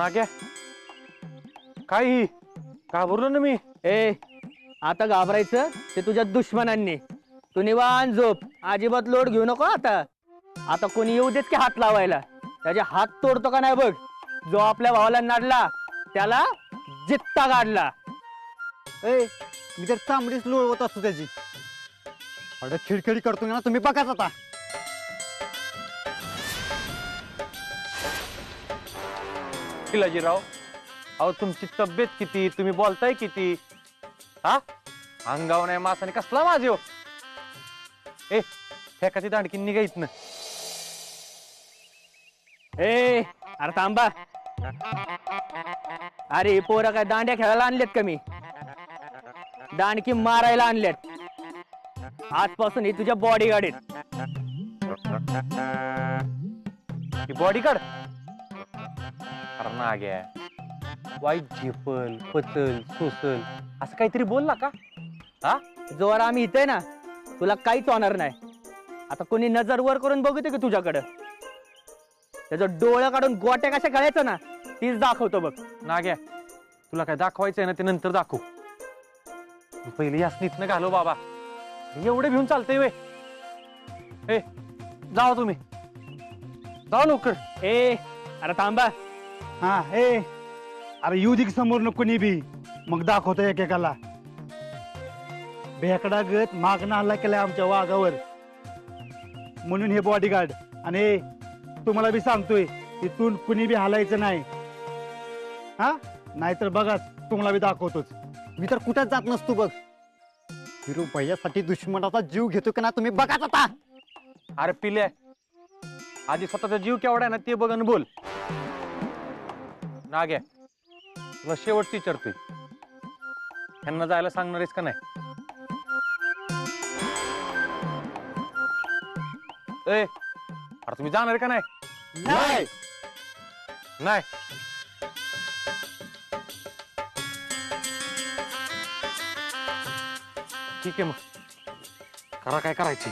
नाग्या काही घाबरलो ना मी. ए आता घाबरायचं ते तुझ्या दुश्मनांनी. तू निवांत झोप, अजिबात लोड घेऊ नको. आता कोणी येऊ देत की हात लावायला, त्याचे हात तोडतो का नाही बघ. जो आपल्या भावाला नाडला त्याला जित्ता काढला. ए मी तर चांबडीच लोळवत असतो त्याची. अरे खिडखिडी करतो ना तुम्ही, बघाच आता. शिलाजीराव, अहो तुमची तब्येत किती, तुम्ही बोलताय किती. हा अंगावर नाही मासाने कसला माझ हो. ए फेकाची दांडकी निघायच ना. ए अरे थांबा. अरे ही पोरं काय दांड्या खेळायला आणलेत का? मी दांडकी मारायला आणल्यात. आजपासून ही तुझ्या बॉडीगार्ड आहेत. बॉडीगार्ड नाग्या, वाईट झेपल पचल सोसल असं काहीतरी बोलला का? हा जोवर आम्ही इथे ना तुला काहीच होणार नाही. आता कोणी नजर वर करून बघते की तुझ्याकडं, त्याचं डोळं काढून गोट्या कशा गळायचं ना तीच दाखवतो बघ. नाग्या, तुला काय दाखवायचंय ना ते नंतर दाखव. पहिले यासनीत घालो बाबा. एवढे भिऊन चालतंय वे. ए जाओ तुम्ही, जाओ लवकर. ए अरे थांबा. हा ए अरे येऊ दे की समोर नको कोणी बी, मग दाखवतो एकेकाला. भेकडा गत मागणं हल्ला केलाय आमच्या वाघावर, म्हणून हे बॉडीगार्ड. आणि तुम्हाला बी सांगतोय तिथून कुणी बी हलायचं नाही. हा नाहीतर बघा तुम्हाला बी दाखवतोच. मी तर कुठेच जात नसतो बघ. हिरो भैयासाठी दुश्मनाचा जीव घेतो का ना तुम्ही, बघाच आता. अरे पिल्या, आधी स्वतःचा जीव केवढा आहे ना ते बघ आणि बोल. नाग्या, तुला शेवटची विचारतोय, ह्यांना जायला सांगणार आहेस का नाही? ए अरे तुम्ही जाणार का नाही? नाही नाही. ठीक आहे, मग करा काय करायची.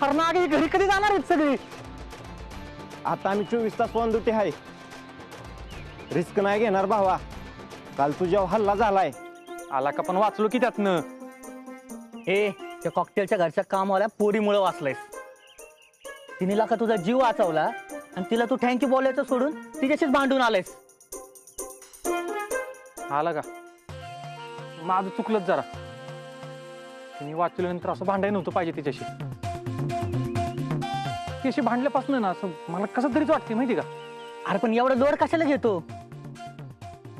हरणागे घरी कधी जाणार आहेत सगळी? आता आम्ही 24 तास ऑन ड्युटी आहे. रिस्क नाही घेणार भावा. काल तुझ्या हल्ला झालाय. आला का पण वाचलो की त्यातनं. ए त्या कॉकटेलच्या घरच्या कामवाल्या पोरीमुळे वाचलायस. तिने का तुझा जीव वाचवला आणि तिला तू थँक्यू बोलायचं सोडून तिच्याशीच भांडून आलायस. आला का? माझं चुकलंच जरा. तिने वाचल्यानंतर असं भांडायला नव्हतं पाहिजे तिच्याशी. तिच्याशी भांडल्यापासून ना असं मला कसं तरीच वाटते माहिती का. अरे पण एवढा लोड कशाला घेतो?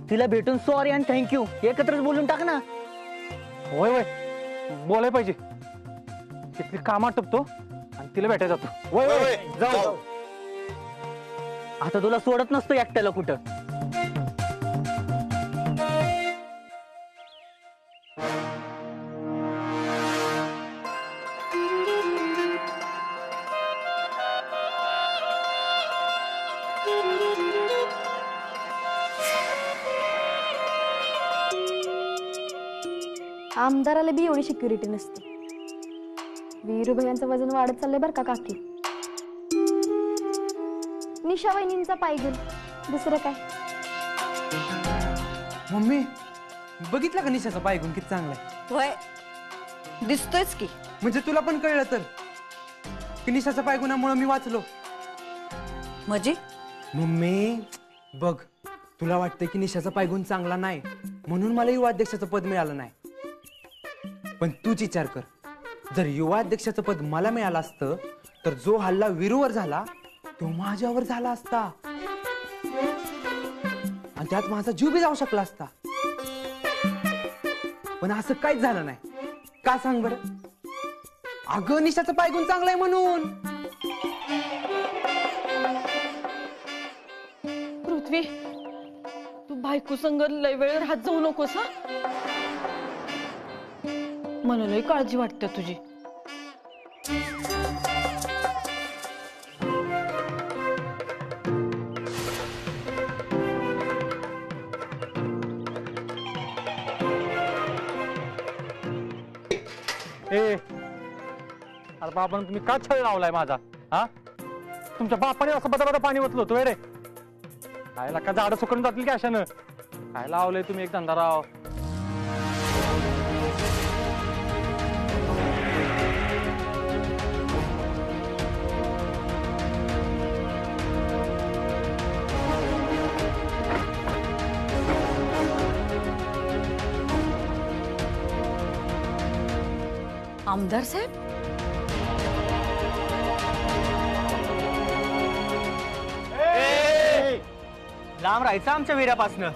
तिला भेटून सॉरी आणि थँक्यू एकत्रच बोलून टाक ना. होय होय बोलाय पाहिजे. तिथली काम आटपतो आणि तिला भेटायला जातो. वय वय जाऊ. आता तुला सोडत नसतो एकट्याला कुठं. आमदाराला बी एवढी सिक्युरिटी नसते. वीरू भैयांचं वजन वाढत चाललंय बरं का काकी. निशा वहिनींचा पायगुल, दुसरं काय. मम्मी बघितलं का निशाचा पायगुण किती चांगला आहे? होय दिसतोयच की. म्हणजे तुला पण कळलं तर की निशाच्या पायगुणामुळे मी वाचलो. म्हणजे मम्मी बघ, तुला वाटतंय की निशाचा पायगुण चांगला नाही म्हणून मला युवा अध्यक्षाचं पद मिळालं नाही. पण तूच विचार कर, जर युवा अध्यक्षाचं पद मला मिळालं असतं तर जो हल्ला वीरूवर झाला तो माझ्यावर झाला असता आणि त्यात माझा जीव बी जाऊ शकला असता. पण असं काहीच झालं नाही. का सांग बरं? अगं निशाचं पायगुण चांगलाय म्हणून. पृथ्वी, तू बायको संग लय वेळ राहत जाऊ नकोस हा. मला लय काळजी वाटते तुझी. ए अरे बाबा तुम्ही का छळ लावलाय माझा? हा तुमच्या बापाने असं बदा पाणी ओतलं होतं रे. खायला का झाडं सुकून जातील की अशानं? काय लावलंय तुम्ही एक धंदा राव. आमदार साहेब, लांब राहायचं आमच्या विऱ्यापासनं.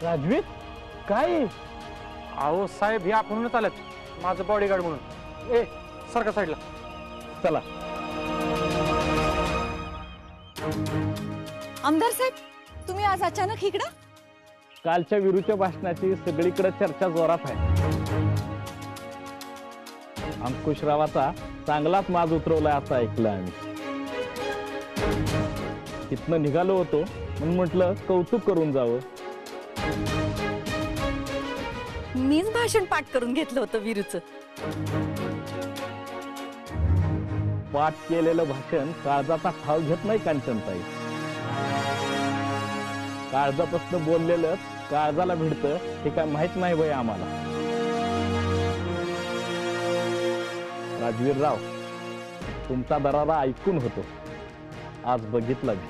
राजवीर काय? अहो साहेब हे आपणच आलेत माझं बॉडीगार्ड म्हणून. ए सारखा साईडला चला. आमदार साहेब, तुम्ही आज अचानक इकडं? कालच्या विरूच्या भाषणाची सगळीकडे चर्चा जोरात आहे. अंकुशरावाचा चांगलाच माज उतरवलाय असं ऐकलं आम्ही. तिथनं निघालो होतो म्हणून म्हटलं कौतुक करून जावं. मीच भाषण पाठ करून घेतलं होतं वीरूचं. पाठ केलेलं भाषण काळजाचा ठाव घेत नाही कांचनताई. काळजापासून बोललेलं काळजाला भिडतं हे काय माहित नाही बाई आम्हाला. राजवीरराव, तुमचा दरारा ऐकून होतो, आज बघितलं मी.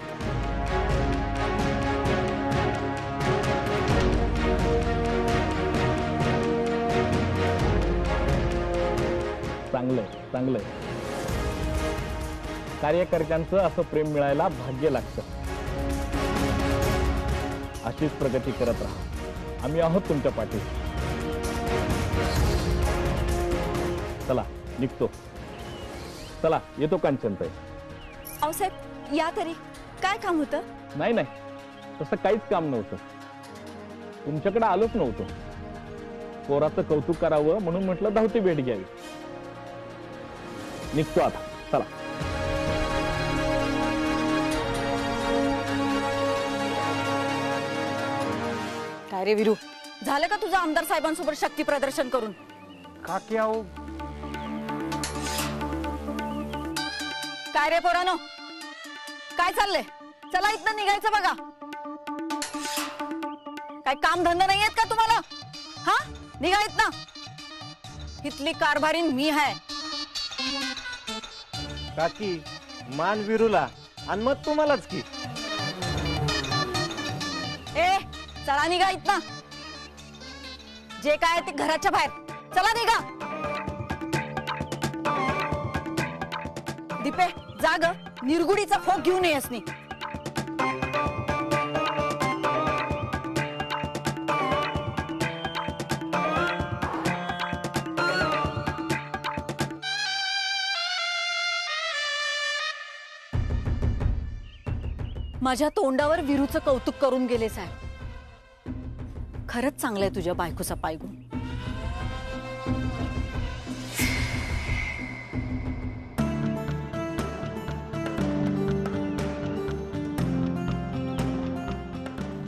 चांगलंय चांगलंय. कार्यकर्त्यांचं असं प्रेम मिळायला भाग्य लागतं. अशीच प्रगती करत राहा. आम्ही आहोत तुमच्या पाठीशी. चला निघतो. चला येतो कांचनताई. अहो साहेब, या तरी. काय काम होतं? नाही नाही, तसं काहीच काम नव्हतं. तुमच्याकडे आलोच नव्हतो. पोराचं कौतुक करावं म्हणून म्हटलं धावती भेट घ्यावी. निघतो आता. चला. काय रे वीरू, झालं का तुझं आमदार साहेबांसोबत शक्ती प्रदर्शन करून? का की अहो काय रे पोरानो, काय चाललंय? चला इथनं निघायचं बघा. काय काम धंदा नाही आहेत का तुम्हाला? हा, निघा इथनं. इथली कारभारीण मी आहे. काकी, मान विरूला आणि मग तुम्हालाच की. ए चला निघा इथनं. जे काय ते घराच्या बाहेर. चला निघा. दीपे जाग, निरगुडीचा फोक घेऊन येस नी. माझ्या तोंडावर वीरूचं कौतुक करून गेले साहेब. खरंच चांगलंय तुझ्या बायकोचा पायगुण.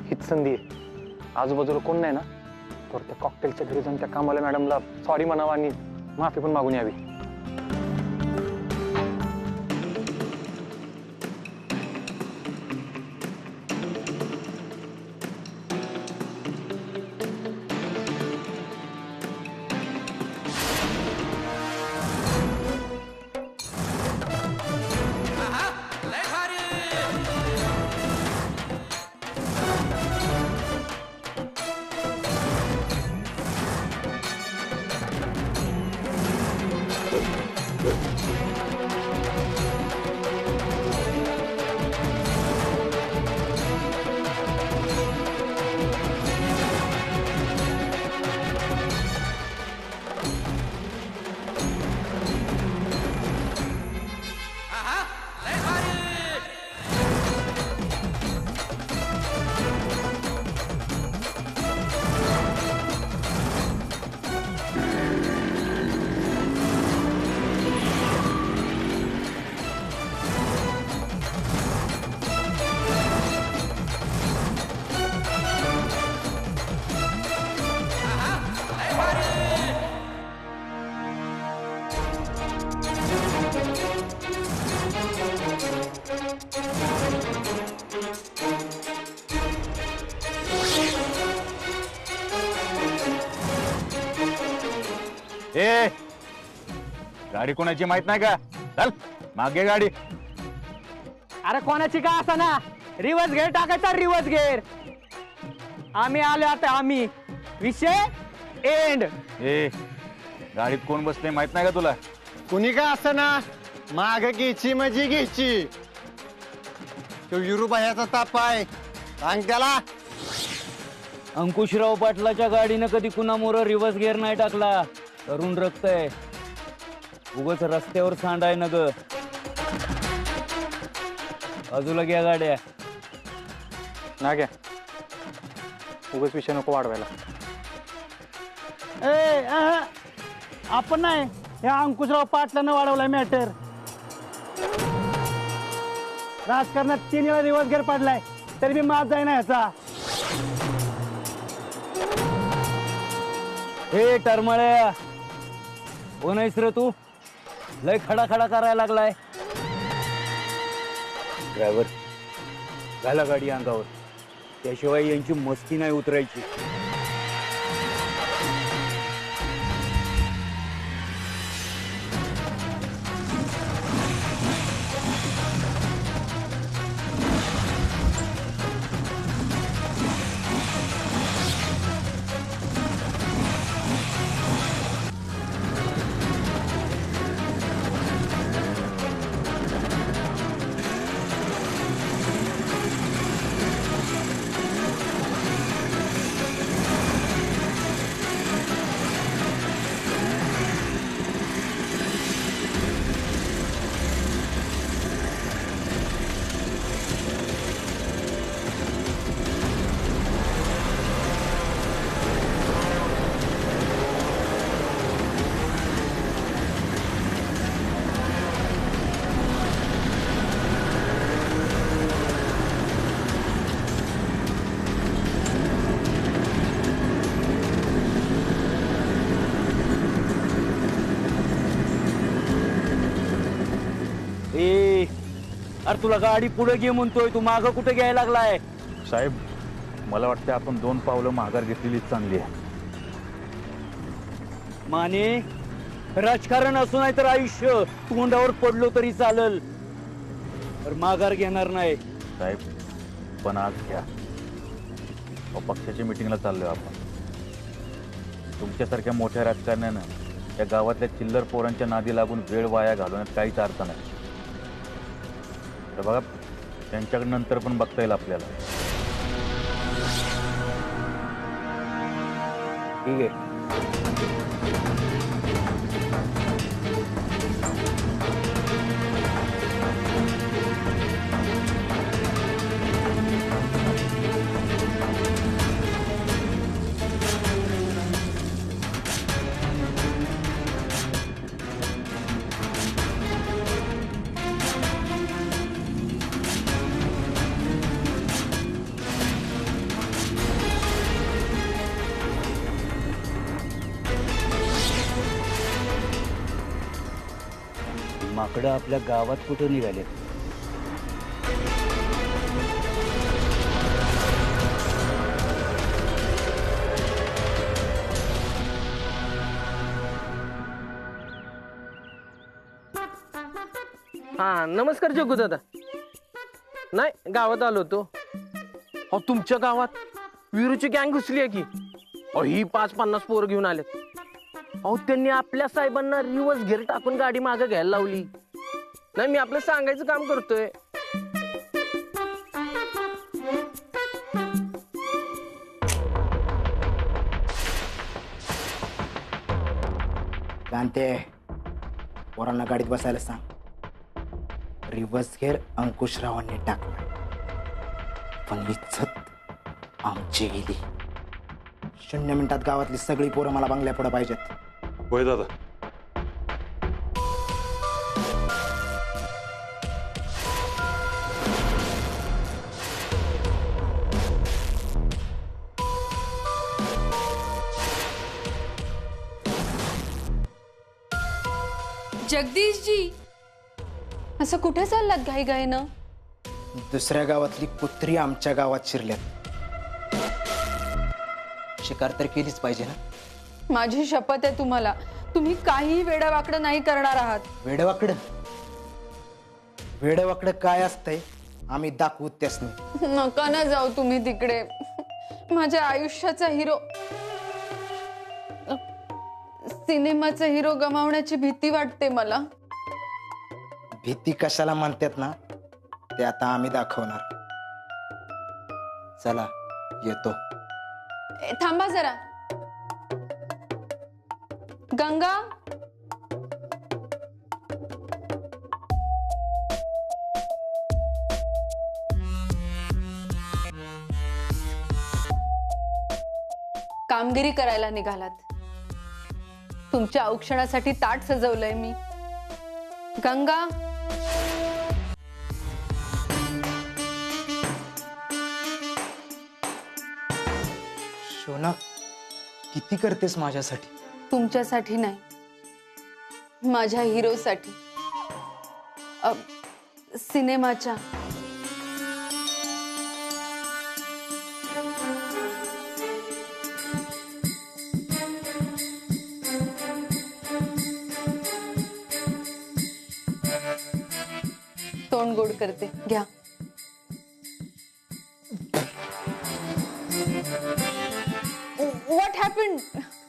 हीच संधी आहे. आजूबाजूला कोण नाही ना, तर त्या कॉकटेलच्या घरी जाऊन त्या कामाला मॅडमला सॉरी म्हणावं आणि माफी पण मागून यावी. गाडी कोणाची माहित नाही का? चल मागे गाडी. अरे कोणाची का असा ना, रिवर्स गेअर टाकायचा, रिवर्स गेअर. आम्ही आलो आता, आम्ही. विषय एंड. ए गाडीत कोण बसले माहित नाही का तुला? कुणी का असं ना, माग घ्यायची म्हणजे घ्यायची. तो विरुबाह्याचा ताप आहे, सांग त्याला. अंकुशराव पाटलाच्या गाडीनं कधी कुणामोर रिवर्स गेअर नाही टाकला. तरुण रक्त आहे, उगच रस्त्यावर सांडाय न ग. बाजूला घ्या गाड्या. ना घ्या, उगाच विषय नको वाढवायला. आपण नाही, या अंकुशराव पाटलानं वाढवलाय मॅटर. राजकारणात 3 वेळा रिवर्स गेअर पडलाय, तरी मी मात जाईना ह्याचा. हे टरमळ्या, कोण आहेस रे तू? लय खडा खडा करायला लागलाय. ड्रायव्हर, घाला गाडी अंगावर, त्याशिवाय यांची मस्ती नाही उतरायची. अरे तुला गाडी पुढे घे म्हणतोय, तू मागं कुठे घ्यायला लागलाय? साहेब, मला वाटतं आपण 2 पावलं माघार घेतलेली चांगली आहे. माने, राजकारण असू नाही तर आयुष्य तोंडावर पडलो तरी चालल, तर माघार घेणार नाही. साहेब, पण आज घ्या. पक्षाच्या मिटिंगला चाललोय आपण. तुमच्यासारख्या मोठ्या राजकारण्यानं या गावातल्या चिल्लर पोरांच्या नादी लागून वेळ वाया घालवण्यात काहीच अर्थ नाही. तर बघा, त्यांच्याकडे नंतर पण बघता येईल आपल्याला. ठीक आहे. माकडं आपल्या गावात कुठं निघाले? हा, नमस्कार जग्गू दादा. नाही, गावात आलो होतो. अहो, तुमच्या गावात विरूची गँग घुसली आहे की. अहो, ही 5-50 पोरं घेऊन आलेत. अहो, त्यांनी आपल्या साहेबांना रिवर्स गेअर टाकून गाडी मागे घ्यायला लावली. नाही, मी आपलं सांगायचं काम करतोय. कांते, पोरांना गाडीत बसायला सांग. रिवर्स गेअर अंकुशरावांनी टाकला, पण इज्जत आमची गेली. 0 मिनिटात गावातली सगळी पोरं मला बंगल्या पुढे पाहिजेत. होय दादा. जगदीशजी, असं कुठे चाललात घाई घाईनं? दुसऱ्या गावातली कुत्री आमच्या गावात शिरल्यात. शिकार तर केलीच पाहिजे ना. माझी शपथ आहे तुम्हाला, तुम्ही काही वेडावाकडं नाही करणार आहात. वेडवाकडं वेडवाकडं काय असतंय आम्ही दाखवू त्यासनी. नका ना जाऊ तुम्ही तिकडे. माझ्या आयुष्याचा हिरो, सिनेमाचा हिरो गमावण्याची भीती वाटते मला. भीती कशाला म्हणतात ना ते आता आम्ही दाखवणार. चला येतो. थांबा जरा. गंगा, कामगिरी करायला निघालात. तुमच्या औक्षणासाठी ताट सजवलंय मी. गंगा, शोना किती करतेस माझ्यासाठी. तुमच्यासाठी नाही, माझ्या हिरोसाठी, सिनेमाच्या. तोंड गोड करते, घ्या. What happened?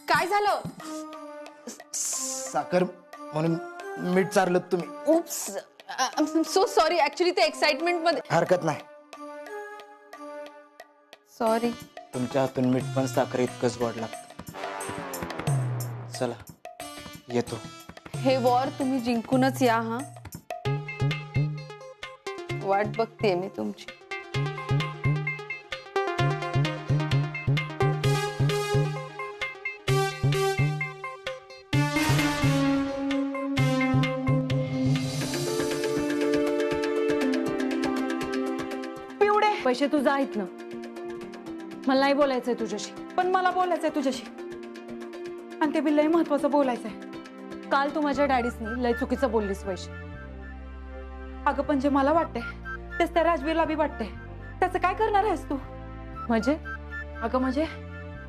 काय झालं? साखर म्हणून मीठ चारलं तुम्ही. Oops, so sorry. ऍक्च्युली ते एक्साइटमेंट मध्ये. हरकत नाही. सॉरी. तुमच्या हातून मीठ पण साखर इतकंच गोड लागतं. चला येतो. हे वॉर तुम्ही जिंकूनच या. हा, वाट बघतेय मी तुमची. पैसे तुझा आहेत ना, मला नाही बोलायचंय तुझ्याशी. पण मला बोलायचंय तुझ्याशी, आणि ते बी लय महत्वाचं बोलायचंय. काल तू माझ्या डॅडीसनी लय चुकीचं बोललीस वैशी. अगं पण जे मला वाटतंय तेच त्या राजवीरला बी वाटतंय. त्याचं काय करणार आहेस तू? म्हणजे? अगं म्हणजे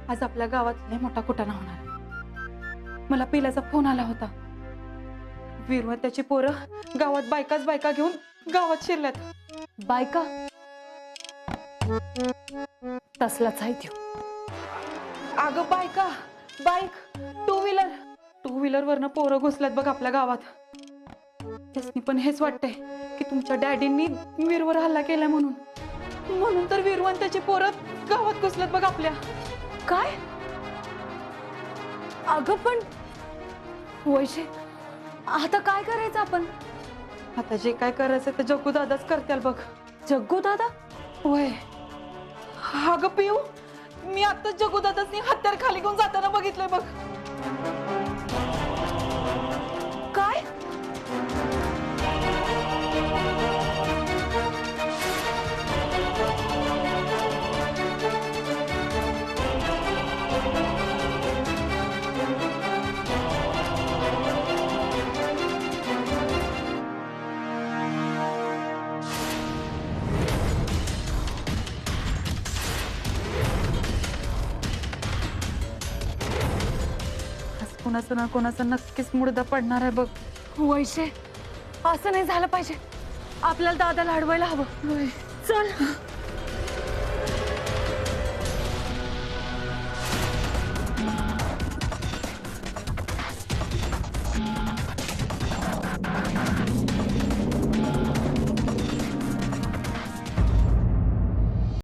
आज आपल्या गावात लय मोठा कुटाणा होणार. मला पिल्याचा फोन आला होता. वीरवर त्याची पोरं गावात बायका घेऊन गावात शिरल्यात. बायका? तसलाच आहे त्यो. अगं बायका, बाईक, टू व्हीलर वरनं पोरं घुसल्यात बघ आपल्या गावात. त्यासनी पण हेच वाटतंय की तुमच्या डॅडींनी वीरवर हल्ला केलाय म्हणून तर वीरवर त्याची पोरं गावात घुसल्यात बघ आपल्या. काय? अगं पण वैशे, आता काय करायचं आपण? आता जे काय करायचं ते जग्गू दादाच करतील बघ. जग्गू दादा? होय. अगं पिऊ, मी आता जग्गू दादासनी हत्यार खाली घेऊन जाताना बघितलंय बघ. काय? कोणाचं ना कोणाचं नक्कीच मुडदा पडणार आहे बघ. वैशे, असं नाही झालं पाहिजे. आपल्याला दादाला अडवायला हवं. चल.